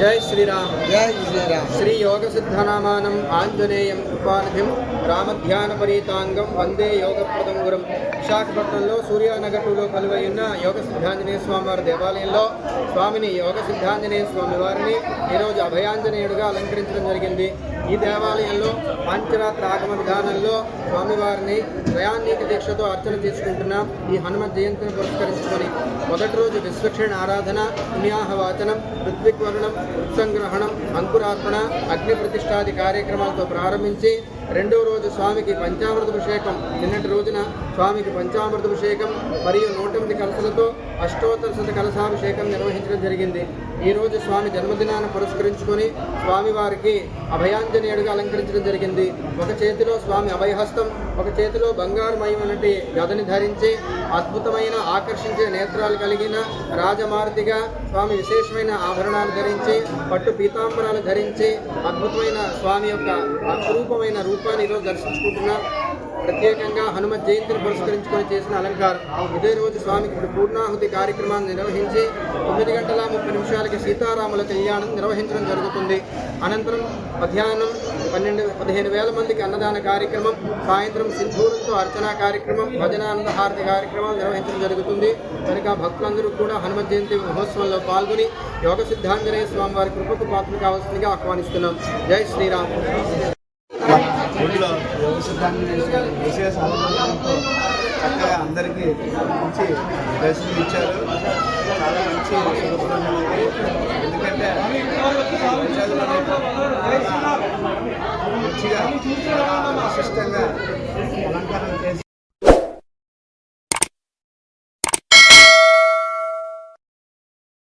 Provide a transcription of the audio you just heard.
जय श्रीराम। जय श्रीराम। श्री योग सिद्धनामानं आंजनेयं कृपानिधिं रामध्यानपरीतांगं वंदे योगप्रदं गुरुं। విశాఖపట్నంలో సూర్యానగట్టులో కొలువైన యోగ సిద్ధాంజనేయ స్వామి వారి దేవాలయంలో స్వామిని యోగ సిద్ధాంజనేయ స్వామి వారిని ఈరోజు అభయాంజనేయుడిగా అలంకరించడం జరిగింది. ఈ దేవాలయంలో పాంచరాత్ర ఆగమ విధానంలో స్వామివారిని త్రయాన్నిక దీక్షతో అర్చన తీసుకుంటున్నాం. ఈ హనుమత్ జయంతిని పురస్కరించుకొని మొదటి రోజు విశ్వక్షణ ఆరాధన, పుణ్యాహవాచనం, ఋత్విక్వరణం, ఉత్సంగ్రహణం, అంకురార్పణ, అగ్ని ప్రతిష్టాది కార్యక్రమాలతో ప్రారంభించి రెండో రోజు స్వామికి పంచామృతాభిషేకం, నిన్నటి రోజున స్వామికి పంచామృతాభిషేకం మరియు 108 కలశలతో అష్టోత్తర శత కలశాభిషేకం నిర్వహించడం జరిగింది. ఈరోజు స్వామి జన్మదినాన్ని పురస్కరించుకొని స్వామివారికి అభయాంజనేయుడిగా అలంకరించడం జరిగింది. ఒక చేతిలో స్వామి అభయహస్తం, ఒక చేతిలో బంగారుమయమైనటువంటి గదని ధరించి అద్భుతమైన ఆకర్షించే నేత్రాలు కలిగిన రాజమారుతిగా స్వామి విశేషమైన ఆభరణాలు ధరించి పట్టు పీతాంబరాలు ధరించి అద్భుతమైన స్వామి యొక్క అపురూపమైన రూపాన్ని ఈరోజు దర్శించుకుంటున్నాం. ప్రత్యేకంగా హనుమత్ జయంతిని పురస్కరించుకొని చేసిన అలంకారం. ఇదే రోజు స్వామికి ఇప్పుడు పూర్ణాహుతి కార్యక్రమాన్ని నిర్వహించి 9:30 సీతారాముల కళ్యాణం నిర్వహించడం జరుగుతుంది. అనంతరం మధ్యాహ్నం 15,000 మందికి అన్నదాన కార్యక్రమం, సాయంత్రం సింధూరంతో అర్చనా కార్యక్రమం, భజనానంద హారతి కార్యక్రమం నిర్వహించడం జరుగుతుంది. కనుక భక్తులందరూ కూడా హనుమత్ జయంతి మహోత్సవంలో పాల్గొని యోగ సిద్ధాంజనేయ స్వామి వారి కృపకు పాత్రలు కావాల్సిందిగా ఆహ్వానిస్తున్నాం. జై శ్రీరామ్. ఊళ్ళో యోగ సిద్ధాంజనేయ విశేష ఆనందంతో చక్కగా అందరికీ మంచి దర్శనం ఇచ్చారు. చాలా మంచి శుభప్రదం. ఎందుకంటే మంచిగా విశిష్టంగా అలంకరణ చేసి